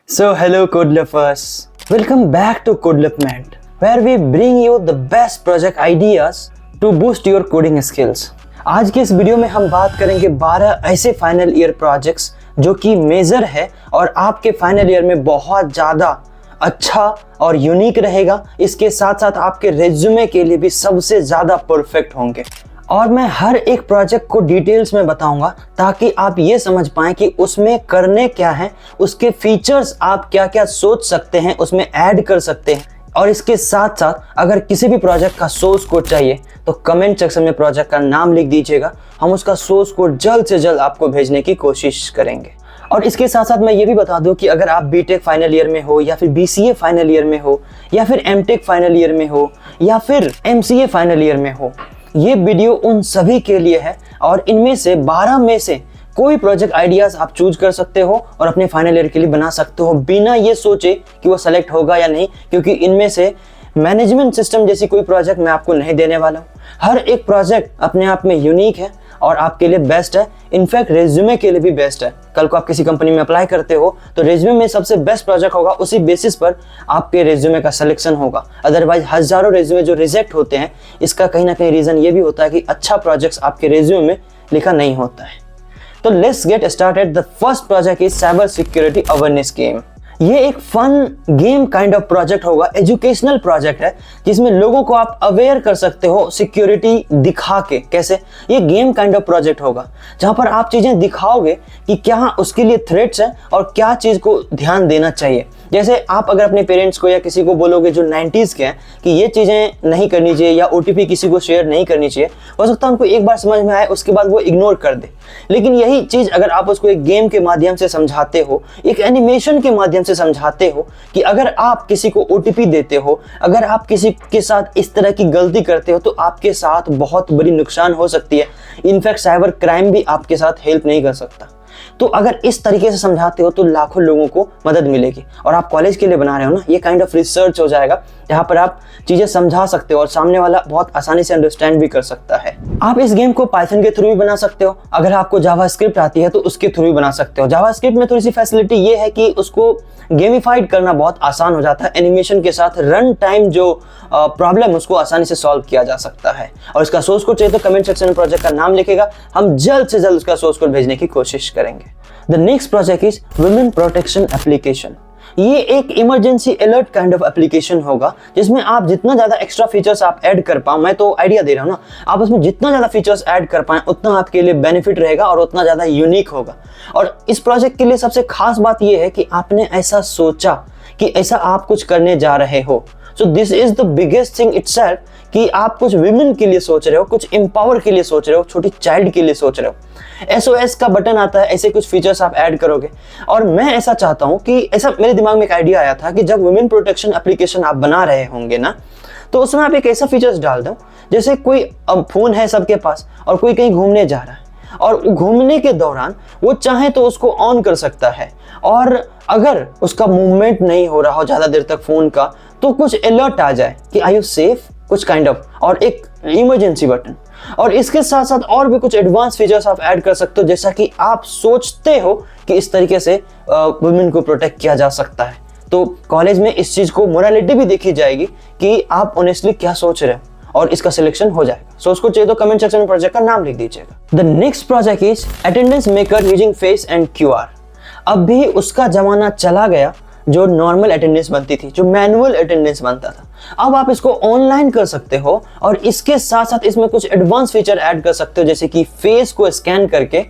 So hello code lovers, welcome back to Codevelopment, where we bring you the best project ideas to boost your coding skills. आज के इस video में हम बात करेंगे 12 ऐसे फाइनल ईयर प्रोजेक्ट्स जो कि मेजर है और आपके फाइनल ईयर में बहुत ज़्यादा अच्छा और यूनिक रहेगा। इसके साथ साथ आपके रेज्यूमे के लिए भी सबसे ज़्यादा परफेक्ट होंगे और मैं हर एक प्रोजेक्ट को डिटेल्स में बताऊंगा ताकि आप ये समझ पाएं कि उसमें करने क्या है, उसके फीचर्स आप क्या क्या सोच सकते हैं, उसमें ऐड कर सकते हैं। और इसके साथ साथ अगर किसी भी प्रोजेक्ट का सोर्स कोड चाहिए तो कमेंट सेक्शन में प्रोजेक्ट का नाम लिख दीजिएगा, हम उसका सोर्स कोड जल्द से जल्द आपको भेजने की कोशिश करेंगे। और इसके साथ साथ मैं ये भी बता दूं कि अगर आप बीटेक फाइनल ईयर में हो या फिर बीसीए फाइनल ईयर में हो या फिर एमटेक फाइनल ईयर में हो या फिर एमसीए फाइनल ईयर में हो, ये वीडियो उन सभी के लिए है और इनमें से 12 में से कोई प्रोजेक्ट आइडियाज आप चूज कर सकते हो और अपने फाइनल ईयर के लिए बना सकते हो बिना ये सोचे कि वो सेलेक्ट होगा या नहीं, क्योंकि इनमें से मैनेजमेंट सिस्टम जैसी कोई प्रोजेक्ट मैं आपको नहीं देने वाला हूँ। हर एक प्रोजेक्ट अपने आप में यूनिक है और आपके लिए बेस्ट है, इनफैक्ट रेज्यूमे के लिए भी बेस्ट है। कल को आप किसी कंपनी में अप्लाई करते हो तो रेज्यूमे में सबसे बेस्ट प्रोजेक्ट होगा, उसी बेसिस पर आपके रेज्यूमे का सिलेक्शन होगा। अदरवाइज हजारों रेज्यूमे जो रिजेक्ट होते हैं, इसका कहीं ना कहीं रीजन ये भी होता है कि अच्छा प्रोजेक्ट्स आपके रेज्यूमे में लिखा नहीं होता है। तो let's get started. The first project is cyber security awareness game. ये एक fun game kind of project होगा, एजुकेशनल प्रोजेक्ट है जिसमें लोगों को आप अवेयर कर सकते हो सिक्योरिटी दिखा के। कैसे? ये गेम काइंड ऑफ प्रोजेक्ट होगा जहां पर आप चीजें दिखाओगे कि क्या उसके लिए थ्रेट्स हैं और क्या चीज को ध्यान देना चाहिए। जैसे आप अगर अपने पेरेंट्स को या किसी को बोलोगे जो 90s के हैं कि ये चीज़ें नहीं करनी चाहिए या OTP किसी को शेयर नहीं करनी चाहिए, हो सकता है उनको एक बार समझ में आए, उसके बाद वो इग्नोर कर दे। लेकिन यही चीज़ अगर आप उसको एक गेम के माध्यम से समझाते हो, एक एनिमेशन के माध्यम से समझाते हो कि अगर आप किसी को OTP देते हो, अगर आप किसी के साथ इस तरह की गलती करते हो तो आपके साथ बहुत बड़ी नुकसान हो सकती है। इनफैक्ट साइबर क्राइम भी आपके साथ हेल्प नहीं कर सकता। तो अगर इस तरीके से समझाते हो तो लाखों लोगों को मदद मिलेगी। और आप कॉलेज के लिए बना रहे हो ना, ये काइंड ऑफ रिसर्च हो जाएगा जहाँ पर आप चीजें समझा सकते हो और सामने वाला बहुत आसानी से अंडरस्टैंड भी कर सकता है। आप इस गेम को पाइथन के थ्रू भी बना सकते हो, अगर आपको जावास्क्रिप्ट आती है तो उसके थ्रू भी बना सकते हो। जावास्क्रिप्ट में थोड़ी सी फैसिलिटी ये है कि उसको गेमिफाइड करना बहुत आसान हो जाता है। एनिमेशन के साथ रन टाइम जो प्रॉब्लम उसको आसानी से सॉल्व किया जा सकता है। और इसका सोर्स कोड चाहिए तो कमेंट सेक्शन में प्रोजेक्ट का नाम लिखेगा, हम जल्द से जल्द उसका सोर्स कोड भेजने की कोशिश करेंगे। The next project is women protection application. ये एक emergency alert kind of application होगा जिसमें आप जितना ज्यादा एक्स्ट्रा फीचर्स आप ऐड कर पाओ, मैं तो आइडिया दे रहा हूँ ना, आप उसमें जितना ज्यादा फीचर्स ऐड कर पाए उतना आपके लिए बेनिफिट रहेगा और उतना ज्यादा यूनिक होगा। और इस प्रोजेक्ट के लिए सबसे खास बात यह है कि आपने ऐसा सोचा कि ऐसा आप कुछ करने जा रहे हो। So this is the biggest thing itself कि आप कुछ विमेन के लिए सोच रहे हो, कुछ एम्पावर के लिए सोच रहे हो, छोटी चाइल्ड के लिए सोच रहे हो। SOS का बटन आता है, ऐसे कुछ फीचर्स आप ऐड करोगे। और मैं ऐसा चाहता हूं कि ऐसा मेरे दिमाग में एक आइडिया आया था कि जब वुमेन प्रोटेक्शन एप्लीकेशन आप बना रहे होंगे ना, तो उसमें आप एक ऐसा फीचर्स डाल दो जैसे कोई अब फोन है सबके पास और कोई कहीं घूमने जा रहा है और घूमने के दौरान वो चाहे तो उसको ऑन कर सकता है और अगर उसका मूवमेंट नहीं हो रहा हो ज्यादा देर तक फोन का तो कुछ अलर्ट आ जाए कि आर यू सेफ, कुछ काइंड ऑफ, और एक इमरजेंसी बटन। और इसके साथ साथ और भी कुछ एडवांस फीचर्स आप ऐड कर सकते हो, जैसा कि आप सोचते हो कि इस तरीके से वुमेन को प्रोटेक्ट किया जा सकता है। तो कॉलेज में इस चीज को मोरालिटी भी देखी जाएगी कि आप ऑनेस्टली क्या सोच रहे हो और इसका सिलेक्शन हो जाएगा। सो उसको चाहिए तो कमेंट सेक्शन में प्रोजेक्ट का नाम लिख दीजिएगा। The next project is attendance maker using face and QR। अब भी उसका जमाना चला गया जो नॉर्मल अटेंडेंस बनती थी, जो मैनुअल अटेंडेंस बनता था। अब आप इसको ऑनलाइन कर सकते हो और इसके साथ साथ इसमें कुछ एडवांस फीचर ऐड कर सकते हो, जैसे कि फेस को स्कैन करके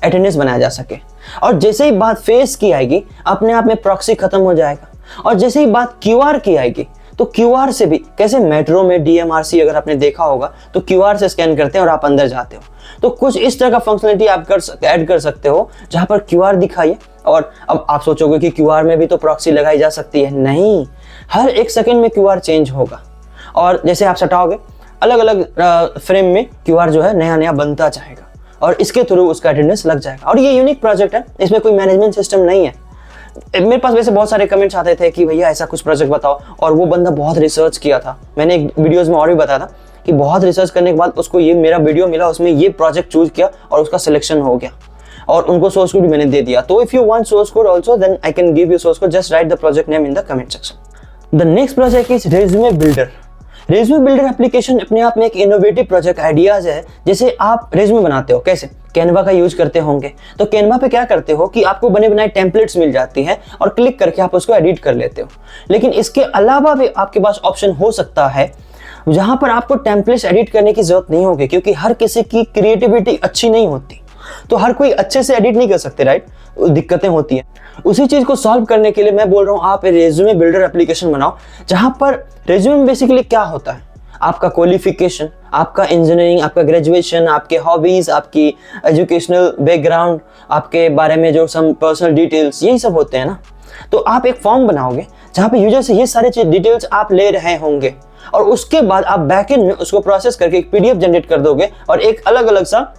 अटेंडेंस बनाया जा सके। और जैसे ही बात फेस की आएगी अपने आप में प्रॉक्सी खत्म हो जाएगा। और जैसे ही बात QR की आएगी तो QR से भी, कैसे मेट्रो में DMRC अगर आपने देखा होगा तो QR से स्कैन करते हैं और आप अंदर जाते हो, तो कुछ इस तरह का फंक्शनलिटी आप ऐड कर सकते हो जहां पर QR दिखाइए। और अब आप सोचोगे कि QR में भी तो प्रॉक्सी लगाई जा सकती है, नहीं, हर एक सेकंड में QR चेंज होगा। और जैसे आप सटाओगे अलग अलग फ्रेम में QR जो है नया नया बनता जाएगा और इसके थ्रू उसका अटेंडेंस लग जाएगा। और ये यूनिक प्रोजेक्ट है, इसमें कोई मैनेजमेंट सिस्टम नहीं है। मेरे पास वैसे बहुत सारे कमेंट्स आते थे कि भैया ऐसा कुछ प्रोजेक्ट बताओ, और वो बंदा बहुत रिसर्च किया था। मैंने एक वीडियोस में और भी बताया था कि बहुत रिसर्च करने के बाद उसको ये मेरा वीडियो मिला, उसमें ये प्रोजेक्ट चूज किया और उसका सिलेक्शन हो गया। और उनको सोर्स कोड भी मैंने दे दिया। तो if you want source code also then I can give you source code, just write the project name in the comment section. The next project is resume builder. Resume builder application अपने आप में एक innovative project ideas है। जैसे आप resume बनाते हो, कैसे कैनवा का यूज करते होंगे, तो कैनवा पे क्या करते हो कि आपको बने बनाए टेम्पलेट्स मिल जाती हैं और क्लिक करके आप उसको एडिट कर लेते हो। लेकिन इसके अलावा भी आपके पास ऑप्शन हो सकता है जहां पर आपको टेम्पलेट्स एडिट करने की जरूरत नहीं होगी, क्योंकि हर किसी की क्रिएटिविटी अच्छी नहीं होती, तो हर कोई अच्छे से एडिट नहीं कर सकते, राइट, दिक्कतें होती हैं। उसी चीज को सॉल्व करने के लिए मैं बोल रहा हूं आप रेज्यूमे बिल्डर एप्लीकेशन बनाओ, जहां पर रेज्यूमे में बेसिकली क्या होता है, आपका क्वालिफिकेशन, आपका इंजीनियरिंग, आपका ग्रेजुएशन, आपके हॉबीज, आपकी एजुकेशनल बैकग्राउंड, आपके बारे में जो सम पर्सनल डिटेल्स, यही सब होते हैं ना। तो आप एक फॉर्म बनाओगे जहां पे यूजर से ये सारे डिटेल्स आप ले रहे होंगे, और उसके बाद आप बैकएंड में उसको प्रोसेस करके एक पीडीएफ जनरेट कर दोगे और एक अलग अलग सा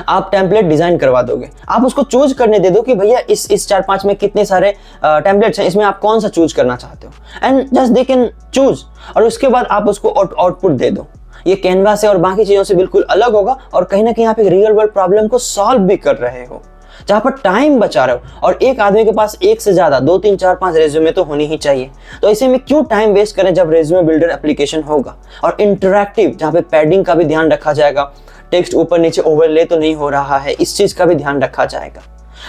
आप टेम्पलेट डिजाइन करवा दोगे। आप उसको चूज करने दे दो कि भैया इस 4-5 में कितने सारे टेम्पलेट्स हैं, इसमें आप कौन सा चूज करना चाहते हो, and just they can choose, और उसके बाद आप उसको आउटपुट दे दो। ये कैनवा से और बाकी चीजों से बिल्कुल अलग होगा, और कहीं ना कहीं आप एक रियल वर्ल्ड प्रॉब्लम को सॉल्व भी कर रहे हो, जहां पर टाइम बचा रहे हो। और एक आदमी के पास एक से ज्यादा 2, 3, 4, 5 रेज्यूमे तो होनी ही चाहिए। तो ऐसे में क्यों टाइम वेस्ट करें जब रेज्यूमे बिल्डर एप्लीकेशन होगा, और इंटरैक्टिव, जहां पे पैडिंग का भी ध्यान रखा जाएगा, टेक्स्ट ऊपर नीचे ओवरले तो नहीं हो रहा है, इस चीज का भी ध्यान रखा जाएगा।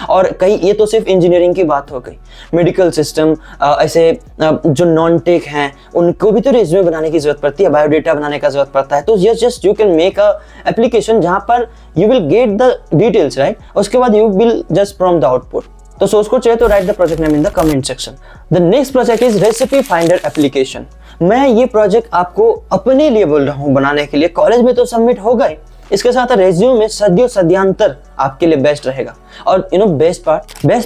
और कई, ये तो सिर्फ इंजीनियरिंग की बात हो गई, मेडिकल सिस्टम, ऐसे जो नॉन टेक हैं उनको भी तो रेज्यूमे बनाने की जरूरत पड़ती है, बायोडेटा बनाने का जरूरत पड़ता है। तो just you can make a application जहां पर you will get the details, right, उसके बाद you will just from the output. तो सोर्स कोड चाहिए तो right the project name in the comment section. The next project is recipe finder application. मैं ये project आपको अपने लिए बोल रहा हूँ बनाने के लिए, कॉलेज में तो सबमिट हो गए, इसके साथ रेज्यूमे में सदियों सदियांतर आपके लिए बेस्ट रहेगा। और बेस्ट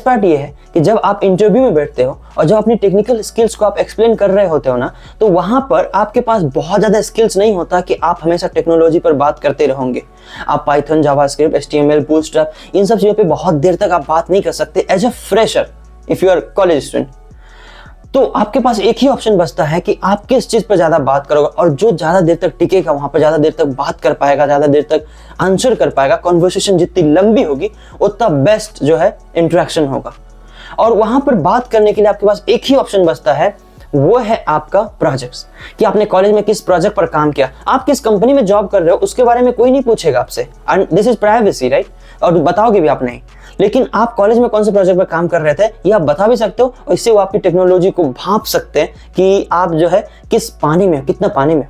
पार्ट ये है कि जब आप इंटरव्यू में बैठते हो और जब अपनी टेक्निकल स्किल्स को आप एक्सप्लेन कर रहे होते हो ना, तो वहां पर आपके पास बहुत ज्यादा स्किल्स नहीं होता कि आप हमेशा टेक्नोलॉजी पर बात करते रहोगे। आप पाइथन, जावास्क्रिप्ट, एचटीएमएल, बूटस्ट्रैप, इन सब चीजों पे बहुत देर तक आप बात नहीं कर सकते as a fresher if you are college student. तो आपके पास एक ही ऑप्शन बचता है कि आप किस चीज पर ज्यादा बात करोगे, और जो ज्यादा देर तक टिकेगा वहां पर ज्यादा देर तक बात कर पाएगा, ज्यादा देर तक आंसर कर पाएगा। कॉन्वर्सेशन जितनी लंबी होगी उतना बेस्ट जो है इंटरेक्शन होगा। और वहां पर बात करने के लिए आपके पास एक ही ऑप्शन बचता है, वो है आपका प्रोजेक्ट्स, कि आपने कॉलेज में किस प्रोजेक्ट पर काम किया, आप किस कंपनी में जॉब कर रहे हो, उसके बारे में कोई नहीं पूछेगा आपसे, and this is privacy, right, और बताओगे भी आप नहीं। लेकिन आप कॉलेज में कौन से प्रोजेक्ट पर काम कर रहे थे ये आप बता भी सकते हो, और इससे वो आपकी टेक्नोलॉजी को भांप सकते हैं कि आप जो है किस पानी में, कितना पानी में,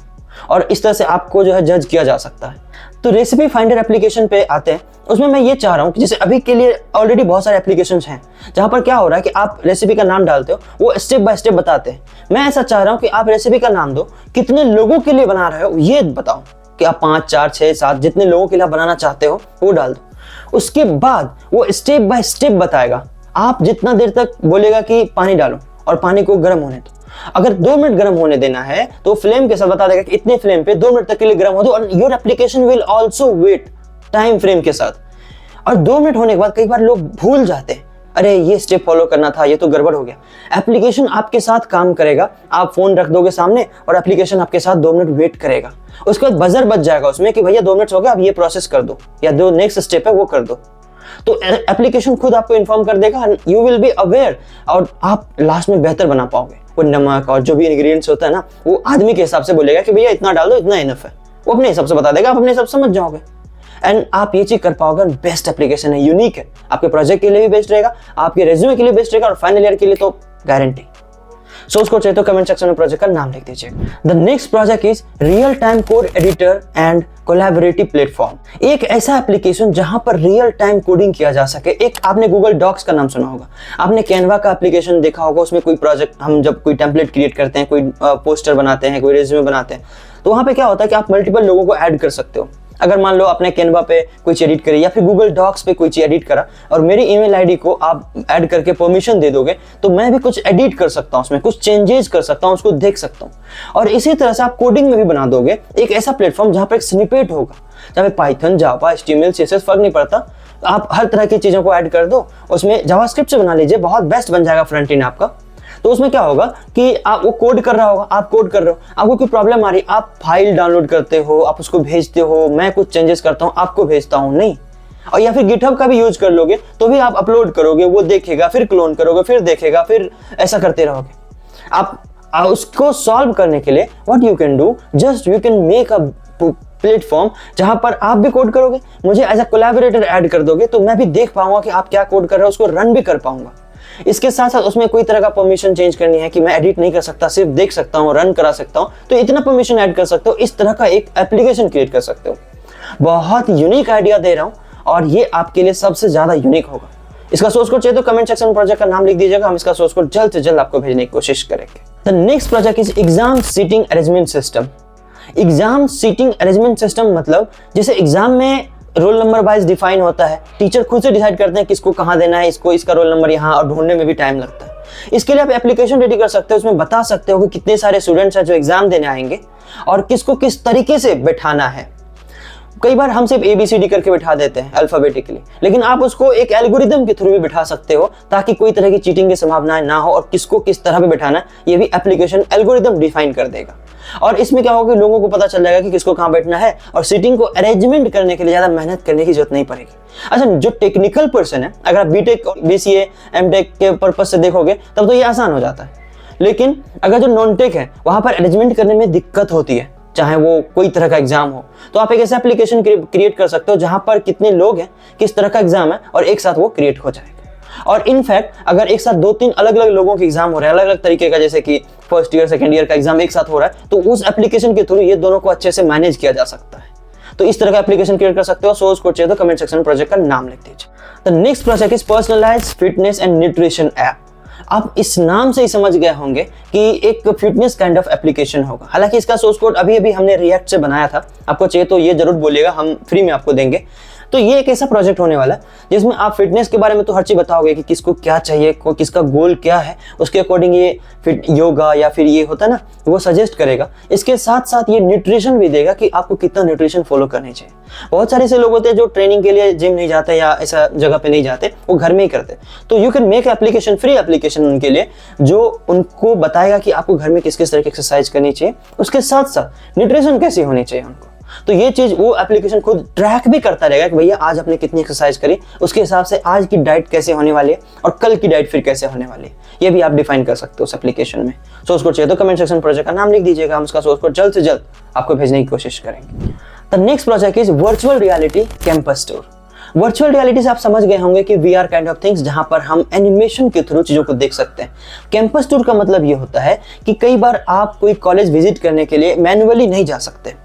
और इस तरह से आपको जो है जज किया जा सकता है। तो रेसिपी फाइंडर एप्लीकेशन पे आते हैं, उसमें मैं ये चाह रहा हूँ कि जैसे अभी के लिए ऑलरेडी बहुत सारे एप्लीकेशंस हैं जहां पर क्या हो रहा है कि आप रेसिपी का नाम डालते हो, वो स्टेप बाय स्टेप बताते हैं। मैं ऐसा चाह रहा हूँ कि आप रेसिपी का नाम दो, कितने लोगों के लिए बना रहे हो ये बताओ, कि आप 5, 4, 6, 7 जितने लोगों के लिए बनाना चाहते हो वो डाल दो। उसके बाद वो स्टेप बाय स्टेप बताएगा। आप जितना देर तक बोलेगा कि पानी डालो और पानी को गर्म होने दो, अगर 2 मिनट गर्म होने देना है तो फ्लेम के साथ बता देगा कि इतने फ्लेम पे 2 मिनट तक के लिए गर्म हो दो, और your application will also wait time frame के साथ। और 2 मिनट होने के बाद कई बार लोग भूल जाते हैं, अरे ये स्टेप फॉलो करना था, ये तो गड़बड़ हो गया। एप्लीकेशन आपके साथ काम करेगा, आप फोन रख दोगे सामने और एप्लीकेशन आपके साथ 2 मिनट वेट करेगा। उसके बाद बजर बच जाएगा उसमें कि भैया 2 मिनट हो गया, अब ये प्रोसेस कर दो, या जो नेक्स्ट स्टेप है वो कर दो। तो एप्लीकेशन खुद आपको इन्फॉर्म कर देगा, यू विल बी अवेयर, और आप लास्ट में बेहतर बना पाओगे। वो नमक और जो भी इंग्रेडिएंट्स होता है ना, वो आदमी के हिसाब से बोलेगा कि भैया इतना डाल दो, इतना इनफ है, वो अपने हिसाब से बता देगा, आप अपने हिसाब से समझ जाओगे, एंड आप ये चीज कर पाओगे। बेस्ट एप्लीकेशन है, यूनिक है, आपके प्रोजेक्ट के लिए भी बेस्ट रहेगा, आपके रेज्यूमे के लिए बेस्ट रहेगा, और फाइनल ईयर के लिए तो गारंटी। सोर्स कोड चाहिए तो कमेंट सेक्शन में प्रोजेक्ट का नाम लिख दीजिए। The next project is real time code editor and collaborative platform. एक ऐसा एप्लीकेशन जहां पर रियल टाइम कोडिंग किया जा सके। एक आपने गूगल डॉक्स का नाम सुना होगा, आपने कैनवा का एप्लीकेशन देखा होगा, उसमें कोई प्रोजेक्ट, हम जब कोई टेम्पलेट क्रिएट करते हैं, कोई पोस्टर बनाते हैं, कोई रेज्यूमे बनाते हैं, तो वहां पे क्या होता है कि आप मल्टीपल लोगों को ऐड कर सकते हो। अगर मान लो आपने कैनवा पे कोई चीज एडिट करी या फिर गूगल डॉक्स पे कोई चीज एडिट करा और मेरी ईमेल आईडी को आप ऐड करके परमिशन दे दोगे, तो मैं भी कुछ एडिट कर सकता हूं, उसमें कुछ चेंजेस कर सकता हूं, उसको देख सकता हूं। और इसी तरह से आप कोडिंग में भी बना दोगे एक ऐसा प्लेटफॉर्म जहां पर एक स्निपेट होगा, जहां पे पाइथन, जावा, एचटीएमएल, सीएसएस फर्क नहीं पड़ता, आप हर तरह की चीजों को ऐड कर दो। उसमें जावास्क्रिप्ट से बना लीजिए, बहुत बेस्ट बन जाएगा फ्रंट एंड आपका। तो उसमें क्या होगा कि आप वो कोड कर रहा होगा, आप कोड कर रहे हो, आपको कोई प्रॉब्लम आ रही, आप फाइल डाउनलोड करते हो, आप उसको भेजते हो, मैं कुछ चेंजेस करता हूं, आपको भेजता हूं, नहीं, और या फिर गिटहब का भी यूज कर लोगे तो भी आप अपलोड करोगे, वो देखेगा, फिर क्लोन करोगे, फिर देखेगा, फिर ऐसा करते रहोगे। आप उसको सॉल्व करने के लिए what you can do, just you can make a platform जहां पर आप भी कोड करोगे, मुझे एज अ कोलैबोरेटर ऐड कर दोगे तो मैं भी देख पाऊंगा कि आप क्या कोड कर रहे हो, उसको रन भी कर पाऊंगा। इसके साथ साथ उसमें कोई तरह का परमिशन चेंज करनी है कि मैं एडिट नहीं कर सकता, सिर्फ देख सकता हूँ, रन करा सकता हूँ, तो इतना परमिशन ऐड कर सकते हो। इस तरह का एक एप्लीकेशन क्रिएट कर सकते हो। बहुत यूनिक आइडिया दे रहा हूँ और ये आपके लिए सबसे ज्यादा यूनिक होगा। इसका सोर्स कोड चाहिए तो कमेंट सेक्शन में प्रोजेक्ट का नाम लिख दीजिएगा, हम इसका सोर्स कोड जल्द से जल्द आपको भेजने की कोशिश करेंगे। The next project is exam seating arrangement system. Exam seating arrangement system मतलब जैसे एग्जाम में रोल नंबर वाइज डिफाइन होता है, टीचर खुद से डिसाइड करते हैं किसको कहाँ देना है, इसको इसका रोल नंबर यहाँ, और ढूंढने में भी टाइम लगता है। इसके लिए आप एप्लीकेशन रेडी कर सकते हो, उसमें बता सकते हो कि कितने सारे स्टूडेंट्स हैं जो एग्जाम देने आएंगे और किसको किस तरीके से बैठाना है। कई बार हम सिर्फ ABCD करके बिठा देते हैं अल्फाबेटिकली, लेकिन आप उसको एक एल्गोरिदम के थ्रू भी बिठा सकते हो ताकि कोई तरह की चीटिंग की संभावनाएं ना हो, और किसको किस तरह पे बिठाना ये भी एप्लीकेशन एल्गोरिदम डिफाइन कर देगा। और इसमें क्या होगा कि लोगों को पता चल जाएगा कि किसको कहाँ बैठना है, और सीटिंग को अरेंजमेंट करने के लिए ज्यादा मेहनत करने की जरूरत नहीं पड़ेगी। अच्छा, जो टेक्निकल पर्सन है, अगर आप बीटेक और BCA MTech के पर्पज से देखोगे तब तो ये आसान हो जाता है, लेकिन अगर जो नॉन टेक है वहां पर अरेंजमेंट करने में दिक्कत होती है, चाहे वो कोई तरह का एग्जाम हो, तो आप एक ऐसा एप्लीकेशन क्रिएट कर सकते हो जहां पर कितने लोग हैं, किस तरह का एग्जाम है, और एक साथ वो क्रिएट हो जाएगा। और इनफैक्ट अगर एक साथ 2-3 अलग अलग लोगों के एग्जाम हो रहे हैं, अलग अलग तरीके का, जैसे कि फर्स्ट ईयर सेकंड ईयर का एग्जाम एक साथ हो रहा है, तो उस एप्लीकेशन के थ्रू ये दोनों को अच्छे से मैनेज किया जा सकता है। तो इस तरह का एप्लीकेशन क्रिएट कर सकते हो। सोर्स कोड चाहिए तो कमेंट सेक्शन में प्रोजेक्ट का नाम लिख दीजिए। The next project is personalised fitness and nutrition app. आप इस नाम से ही समझ गए होंगे कि एक फिटनेस काइंड ऑफ एप्लीकेशन होगा। हालांकि इसका सोर्स कोड अभी हमने रिएक्ट से बनाया था, आपको चाहिए तो ये जरूर बोलिएगा, हम फ्री में आपको देंगे। तो ये एक ऐसा प्रोजेक्ट होने वाला है जिसमें आप फिटनेस के बारे में तो हर चीज बताओगे कि किसको क्या चाहिए, किसका गोल क्या है, उसके अकॉर्डिंग ये फिट योगा या फिर ये होता है ना, वो सजेस्ट करेगा। इसके साथ साथ ये न्यूट्रिशन भी देगा कि आपको कितना न्यूट्रिशन फॉलो करनी चाहिए। बहुत सारे ऐसे लोग होते हैं जो ट्रेनिंग के लिए जिम नहीं जाते या ऐसा जगह पे नहीं जाते, वो घर में ही करते। तो you can make application, free application उनके लिए, जो उनको बताएगा कि आपको घर में किस किस तरह की एक्सरसाइज करनी चाहिए, उसके साथ साथ न्यूट्रिशन कैसी होनी चाहिए उनको। तो ये चीज वो एप्लीकेशन खुद ट्रैक भी करता रहेगा कि भैया आज आपने कितनी एक्सरसाइज करी, उसके हिसाब से आज की डाइट कैसे होने वाली है और कल की डाइट फिर कैसे होने वाली है, ये भी आप डिफाइन कर सकते हो उस एप्लीकेशन में। सोर्स कोड चाहिए तो कमेंट सेक्शन प्रोजेक्ट का नाम लिख दीजिएगा, हम उसका सोर्स कोड जल्द से जल्द आपको भेजने की कोशिश करेंगे। The next project is virtual reality campus tour. Virtual reality से आप समझ गए होंगे कि VR काइंड ऑफ थिंग्स, जहां पर हम एनिमेशन के थ्रू चीजों को देख सकते हैं। कैंपस टूर का मतलब ये होता है कि कई बार आप कोई कॉलेज विजिट करने के लिए मैन्युअली नहीं जा सकते।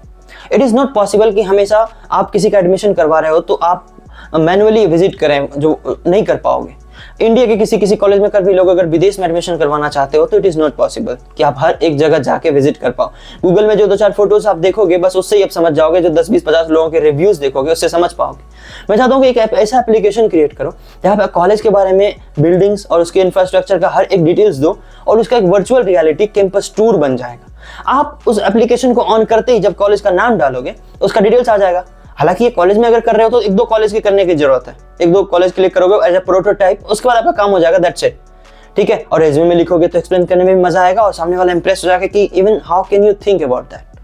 इट इज नॉट पॉसिबल कि हमेशा आप किसी का एडमिशन करवा रहे हो तो आप मैन्युअली विजिट करें, जो नहीं कर पाओगे। इंडिया के किसी कॉलेज में कर भी लोग अगर विदेश में एडमिशन करवाना चाहते हो तो इट इज नॉट पॉसिबल कि आप हर एक जगह जाके विजिट कर पाओ। गूगल में जो 2-4 फोटोज आप देखोगे बस उससे ही आप समझ जाओगे, जो 10-20-50 लोगों के रिव्यूज देखोगे उससे समझ पाओगे। मैं चाहता हूँ कि एक ऐसा एप्लीकेशन क्रिएट करो जहाँ पे कॉलेज के बारे में, बिल्डिंग्स और उसके इंफ्रास्ट्रक्चर का हर एक डिटेल्स दो, और उसका एक वर्चुअल रियलिटी कैंपस टूर बन जाएगा। आप उस एप्लीकेशन को ऑन करते ही जब कॉलेज का नाम डालोगे उसका डिटेल्स आ जाएगा। हालांकि ये कॉलेज में अगर कर रहे हो तो 1-2 कॉलेज के करने की जरूरत है, 1-2 कॉलेज क्लिक करोगे एज ए प्रोटोटाइप, उसके बाद आपका काम हो जाएगा, दैट्स इट। ठीक है, और रेज्यूमे में लिखोगे तो एक्सप्लेन करने में भी मजा आएगा और सामने वाला इंप्रेस हो जाएगा कि even how can you think about that.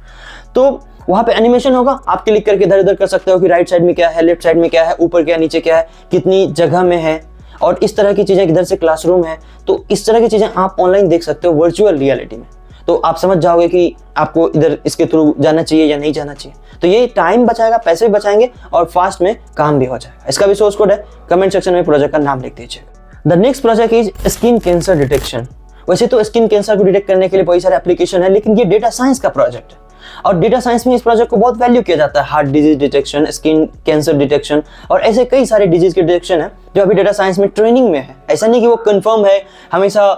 तो वहां पे एनिमेशन होगा, आप क्लिक करके इधर उधर कर सकते हो कि राइट साइड में क्या है, लेफ्ट साइड में क्या है, ऊपर क्या, नीचे क्या है, कितनी जगह में है, और इस तरह की चीजें, इधर से क्लासरूम है। तो इस तरह की चीजें आप ऑनलाइन देख सकते हो वर्चुअल रियलिटी में। तो आप समझ जाओगे कि आपको इधर इसके थ्रू जाना चाहिए या नहीं जाना चाहिए। तो ये टाइम बचाएगा, पैसे भी बचाएंगे और फास्ट में काम भी हो जाएगा। इसका भी सोर्स कोड है, कमेंट सेक्शन में प्रोजेक्ट का नाम लिख दीजिए। The next project is skin cancer detection. वैसे तो स्किन कैंसर को डिटेक्ट करने के लिए बहुत सारे एप्लीकेशन है, लेकिन ये डेटा साइंस का प्रोजेक्ट है और डेटा साइंस में इस प्रोजेक्ट को बहुत वैल्यू किया जाता है। Heart disease detection, skin cancer detection और ऐसे कई सारे डिजीज के डिटेक्शन है जो अभी डेटा साइंस में ट्रेनिंग में है। ऐसा नहीं कि वो कंफर्म है, हमेशा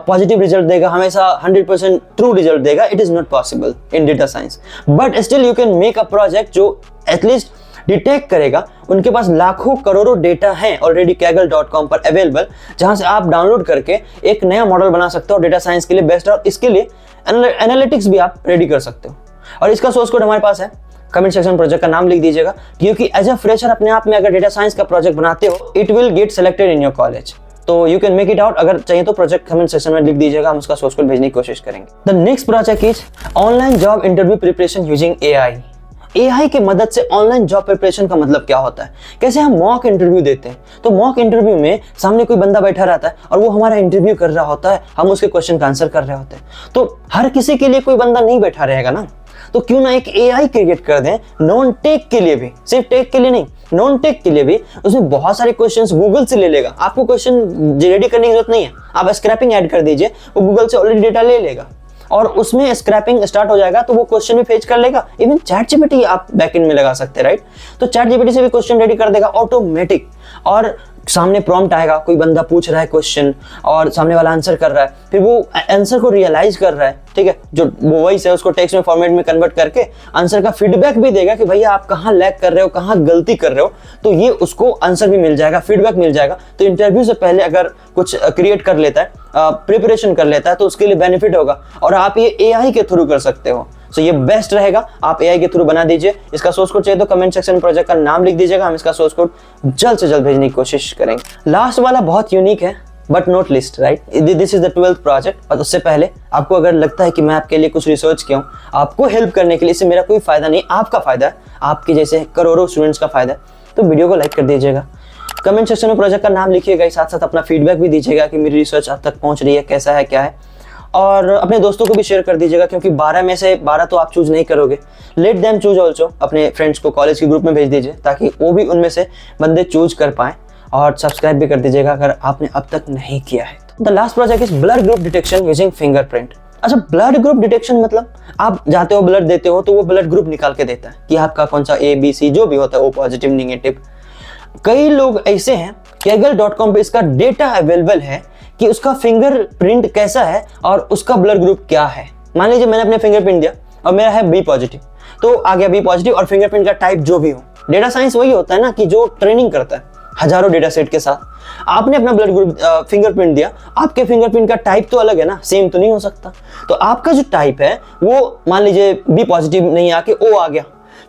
पॉजिटिव रिजल्ट देगा, हमेशा 100% ट्रू रिजल्ट देगा। It is not possible in data science, but still you can make a project जो एटलीस्ट डिटेक्ट करेगा। उनके पास लाखों करोड़ों डेटा हैं ऑलरेडी kaggle.com पर अवेलेबल, जहां से आप डाउनलोड करके एक नया मॉडल बना सकते हो डेटा साइंस के लिए बेस्ट, और इसके लिए एनालिटिक्स भी आप रेडी कर सकते हो। और इसका सोर्स कोड हमारे पास है, कमेंट सेक्शन प्रोजेक्ट का नाम लिख दीजिएगा, क्योंकि एज अ फ्रेशर अपने आप में अगर डेटा साइंस का प्रोजेक्ट बनाते हो it will get selected in your college. तो you can make it out. अगर चाहिए तो प्रोजेक्ट कमेंट सेक्शन में लिख दीजिएगा, हम उसका सोर्स कोड भेजने की कोशिश करेंगे। The next project is online job interview preparation using AI। AI की मदद से ऑनलाइन जॉब प्रिपरेशन का मतलब क्या होता है, कैसे हम मॉक इंटरव्यू देते हैं। तो मॉक इंटरव्यू में सामने कोई बंदा बैठा रहता है और वो हमारा इंटरव्यू कर रहा होता है, हम उसके क्वेश्चन का आंसर कर रहे होते हैं। तो हर किसी के लिए कोई बंदा नहीं बैठा रहेगा ना, तो क्यों ना एक एआई क्रिएट कर दें नॉन टेक के लिए भी, सिर्फ टेक के लिए नहीं, नॉन टेक के लिए भी। उसमें बहुत सारे क्वेश्चंस गूगल से ले लेगा, आपको क्वेश्चन रेडी करने की जरूरत नहीं है, आप स्क्रैपिंग ऐड कर दीजिए, वो गूगल से ऑलरेडी डेटा ले लेगा और उसमें स्क्रैपिंग स्टार्ट हो जाएगा तो वो क्वेश्चन भी फेच कर लेगा। इवन चैट जीपीटी आप बैकएंड में लगा सकते हैं, राइट। तो चैट जीपीटी से भी क्वेश्चन रेडी कर देगा ऑटोमेटिक, और सामने प्रॉम्प्ट आएगा, कोई बंदा पूछ रहा है क्वेश्चन और सामने वाला आंसर कर रहा है, फिर वो आंसर को रियलाइज कर रहा है, ठीक है, जो वो वॉइस है उसको टेक्स्ट में फॉर्मेट में कन्वर्ट करके आंसर का फीडबैक भी देगा कि भैया आप कहाँ लैग कर रहे हो, कहाँ गलती कर रहे हो। तो ये उसको आंसर भी मिल जाएगा, फीडबैक मिल जाएगा। तो इंटरव्यू से पहले अगर कुछ क्रिएट कर लेता है, प्रिपरेशन कर लेता है, तो उसके लिए बेनिफिट होगा। और आप ये एआई के थ्रू कर सकते हो, तो ये बेस्ट रहेगा, आप एआई के थ्रू बना दीजिए। इसका सोर्स कोड चाहिए तो कमेंट सेक्शन में प्रोजेक्ट का नाम लिख दीजिएगा, हम इसका सोर्स कोड जल्द से जल्द भेजने की कोशिश करेंगे। लास्ट वाला बहुत यूनिक है but not list, right. This is the 12th project. और उससे पहले आपको अगर लगता है कि मैं आपके लिए कुछ रिसर्च किया हूँ, आपको हेल्प करने के लिए, इससे मेरा कोई फायदा नहीं, आपका फायदा है, आपके जैसे करोड़ों स्टूडेंट्स का फायदा है, तो वीडियो को लाइक कर दीजिएगा, कमेंट सेक्शन में प्रोजेक्ट का नाम लिखिएगा, साथ साथ अपना फीडबैक भी दीजिएगा कि मेरी रिसर्च अब तक पहुंच रही है, कैसा है, क्या है। और अपने दोस्तों को भी शेयर कर दीजिएगा, क्योंकि 12 में से 12 तो आप चूज नहीं करोगे, लेट देम चूज ऑल्सो। अपने फ्रेंड्स को कॉलेज के ग्रुप में भेज दीजिए ताकि वो भी उनमें से बंदे चूज कर पाए। और सब्सक्राइब भी कर दीजिएगा अगर आपने अब तक नहीं किया है। The last project is blood group detection using fingerprint. अच्छा, ब्लड ग्रुप डिटेक्शन मतलब आप जाते हो ब्लड देते हो तो वो ब्लड ग्रुप निकाल के देता है कि आपका कौन सा ABC जो भी होता है, O पॉजिटिव, नेगेटिव। कई लोग ऐसे हैं, kaggle.com पे इसका डेटा अवेलेबल है कि उसका फिंगरप्रिंट कैसा है और उसका ब्लड ग्रुप क्या है। मान लीजिए मैंने अपने फिंगरप्रिंट दिया और मेरा है B पॉजिटिव, तो आ गया B पॉजिटिव और फिंगरप्रिंट का टाइप जो भी हो। डेटा साइंस वही होता है ना कि जो ट्रेनिंग करता है हजारों डेटा सेट के साथ। आपने अपना ब्लड ग्रुप फिंगरप्रिंट दिया, आपके फिंगरप्रिंट का टाइप तो अलग है ना, सेम तो नहीं हो सकता। तो आपका जो टाइप है वो मान लीजिए B पॉजिटिव नहीं आके O आ गया,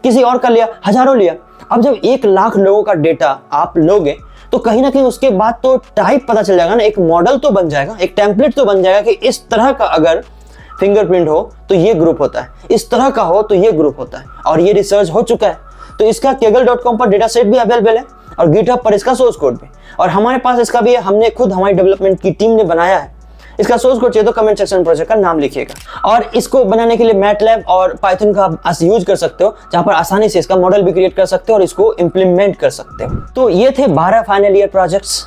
किसी और का लिया, हजारों लिया। अब जब 1 लाख लोगों का डेटा आप लोगे तो कहीं ना कहीं उसके बाद तो टाइप पता चल जाएगा ना, एक मॉडल तो बन जाएगा, एक टेम्पलेट तो बन जाएगा कि इस तरह का अगर फिंगरप्रिंट हो तो ये ग्रुप होता है, इस तरह का हो तो ये ग्रुप होता है। और ये रिसर्च हो चुका है, तो इसका kaggle.com पर डेटा सेट भी अवेलेबल है और गिटहब पर इसका सोर्स कोड भी, और हमारे पास इसका भी है, हमने खुद हमारी डेवलपमेंट की टीम ने बनाया है। इसका सोर्स कोड चाहिए तो कमेंट सेक्शन में प्रोजेक्ट का नाम लिखिएगा। और इसको बनाने के लिए मैटलैब और पाइथन का आप यूज कर सकते हो, जहां पर आसानी से इसका मॉडल भी क्रिएट कर सकते हो और इसको इंप्लीमेंट कर सकते हो। तो ये थे 12 फाइनल ईयर प्रोजेक्ट्स।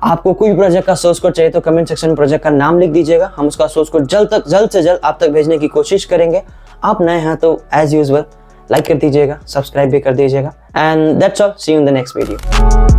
आपको कोई प्रोजेक्ट का सोर्स कोड चाहिए तो कमेंट सेक्शन में प्रोजेक्ट का नाम लिख दीजिएगा, हम उसका सोर्स कोड जल्द से जल्द आप तक भेजने की कोशिश करेंगे। आप नए हैं तो एज यूजुअल लाइक कर दीजिएगा, सब्सक्राइब भी कर दीजिएगा। And that's all, see you in the next video.